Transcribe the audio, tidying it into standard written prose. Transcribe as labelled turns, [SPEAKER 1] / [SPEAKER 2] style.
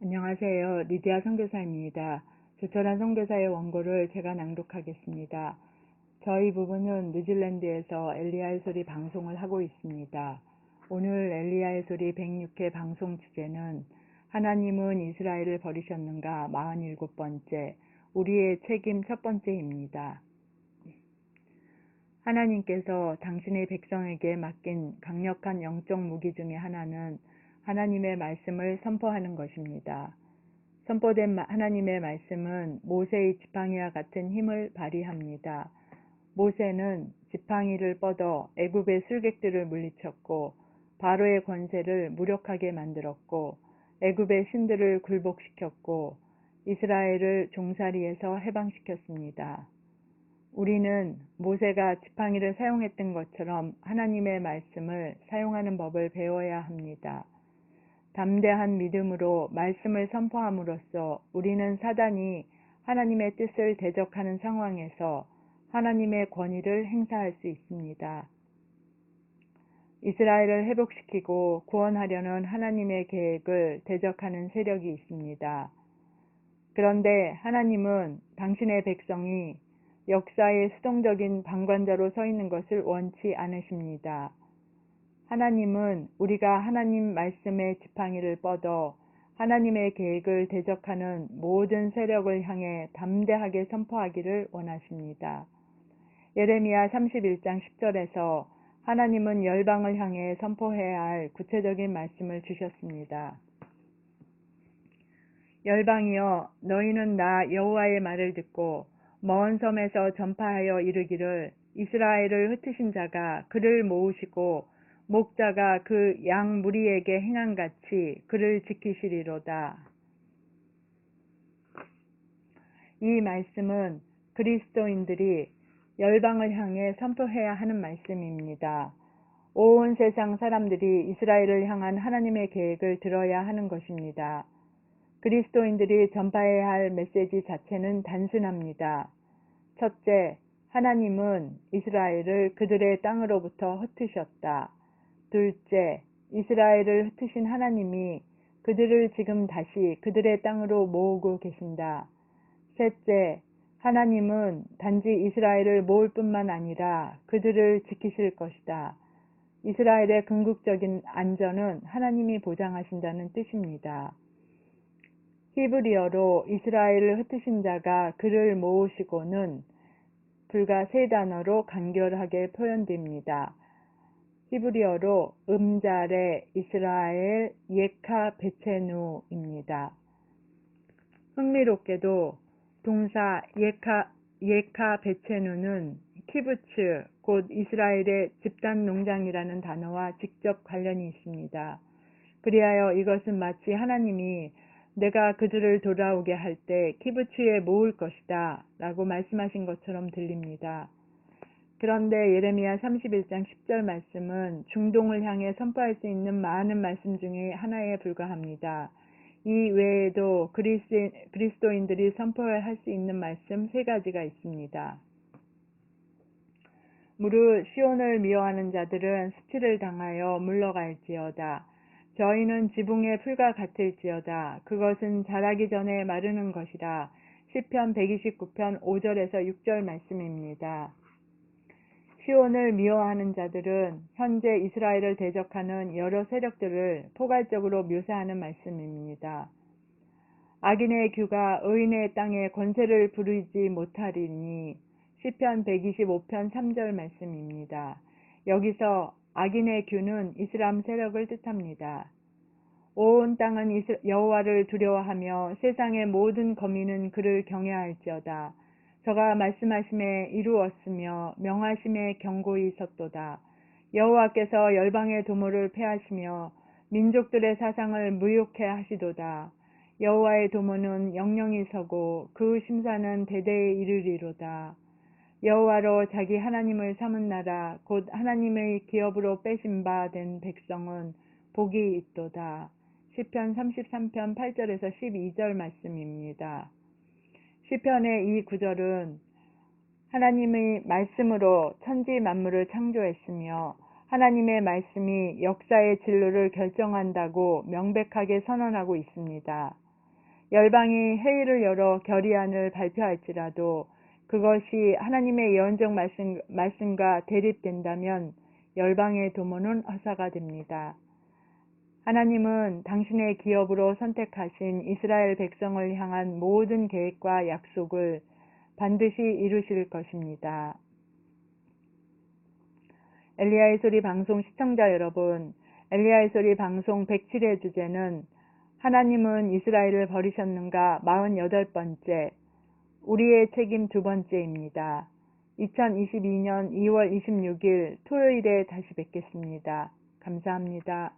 [SPEAKER 1] 안녕하세요. 리디아 선교사입니다. 조촐한 선교사의 원고를 제가 낭독하겠습니다. 저희 부부는 뉴질랜드에서 엘리야의 소리 방송을 하고 있습니다. 오늘 엘리야의 소리 106회 방송 주제는 하나님은 이스라엘을 버리셨는가 47번째, 우리의 책임 첫 번째입니다. 하나님께서 당신의 백성에게 맡긴 강력한 영적 무기 중의 하나는 하나님의 말씀을 선포하는 것입니다. 선포된 하나님의 말씀은 모세의 지팡이와 같은 힘을 발휘합니다. 모세는 지팡이를 뻗어 애굽의 술객들을 물리쳤고 바로의 권세를 무력하게 만들었고 애굽의 신들을 굴복시켰고 이스라엘을 종살이에서 해방시켰습니다. 우리는 모세가 지팡이를 사용했던 것처럼 하나님의 말씀을 사용하는 법을 배워야 합니다. 담대한 믿음으로 말씀을 선포함으로써 우리는 사단이 하나님의 뜻을 대적하는 상황에서 하나님의 권위를 행사할 수 있습니다. 이스라엘을 회복시키고 구원하려는 하나님의 계획을 대적하는 세력이 있습니다. 그런데 하나님은 당신의 백성이 역사의 수동적인 방관자로 서 있는 것을 원치 않으십니다. 하나님은 우리가 하나님 말씀의 지팡이를 뻗어 하나님의 계획을 대적하는 모든 세력을 향해 담대하게 선포하기를 원하십니다. 예레미야 31장 10절에서 하나님은 열방을 향해 선포해야 할 구체적인 말씀을 주셨습니다. 열방이여, 너희는 나 여호와의 말을 듣고 먼 섬에서 전파하여 이르기를 이스라엘을 흩으신 자가 그를 모으시고 목자가 그 양 무리에게 행한같이 그를 지키시리로다. 이 말씀은 그리스도인들이 열방을 향해 선포해야 하는 말씀입니다. 온 세상 사람들이 이스라엘을 향한 하나님의 계획을 들어야 하는 것입니다. 그리스도인들이 전파해야 할 메시지 자체는 단순합니다. 첫째, 하나님은 이스라엘을 그들의 땅으로부터 흩으셨다. 둘째, 이스라엘을 흩으신 하나님이 그들을 지금 다시 그들의 땅으로 모으고 계신다. 셋째, 하나님은 단지 이스라엘을 모을 뿐만 아니라 그들을 지키실 것이다. 이스라엘의 궁극적인 안전은 하나님이 보장하신다는 뜻입니다. 히브리어로 이스라엘을 흩으신 자가 그를 모으시고는 불과 세 단어로 간결하게 표현됩니다. 히브리어로 음자레 이스라엘 예카 베체누입니다. 흥미롭게도 동사 예카 베체누는 키부츠, 곧 이스라엘의 집단 농장이라는 단어와 직접 관련이 있습니다. 그리하여 이것은 마치 하나님이 내가 그들을 돌아오게 할 때 키부츠에 모을 것이다 라고 말씀하신 것처럼 들립니다. 그런데 예레미야 31장 10절 말씀은 중동을 향해 선포할 수 있는 많은 말씀 중에 하나에 불과합니다. 이 외에도 그리스도인들이 선포할 수 있는 말씀 세 가지가 있습니다. 무릇 시온을 미워하는 자들은 수치를 당하여 물러갈지어다. 저희는 지붕의 풀과 같을지어다. 그것은 자라기 전에 마르는 것이라. 시편 129편 5절에서 6절 말씀입니다. 시온을 미워하는 자들은 현재 이스라엘을 대적하는 여러 세력들을 포괄적으로 묘사하는 말씀입니다. 악인의 규가 의인의 땅에 권세를 부리지 못하리니 시편 125편 3절 말씀입니다. 여기서 악인의 규는 이슬람 세력을 뜻합니다. 온 땅은 여호와를 두려워하며 세상의 모든 거민은 그를 경외할지어다. 저가 말씀하심에 이루었으며 명하심에 경고히 섰도다. 여호와께서 열방의 도모를 패하시며 민족들의 사상을 무욕해 하시도다. 여호와의 도모는 영영이 서고 그 심사는 대대에 이르리로다. 여호와로 자기 하나님을 삼은 나라 곧 하나님의 기업으로 빼신 바 된 백성은 복이 있도다. 시편 33편 8절에서 12절 말씀입니다. 시편의 이 구절은 하나님의 말씀으로 천지 만물을 창조했으며 하나님의 말씀이 역사의 진로를 결정한다고 명백하게 선언하고 있습니다. 열방이 회의를 열어 결의안을 발표할지라도 그것이 하나님의 예언적 말씀과 대립된다면 열방의 도모는 허사가 됩니다. 하나님은 당신의 기업으로 선택하신 이스라엘 백성을 향한 모든 계획과 약속을 반드시 이루실 것입니다. 엘리야의 소리 방송 시청자 여러분, 엘리야의 소리 방송 107회 주제는 하나님은 이스라엘을 버리셨는가 48번째, 우리의 책임 2번째입니다. 2022년 2월 26일 토요일에 다시 뵙겠습니다. 감사합니다.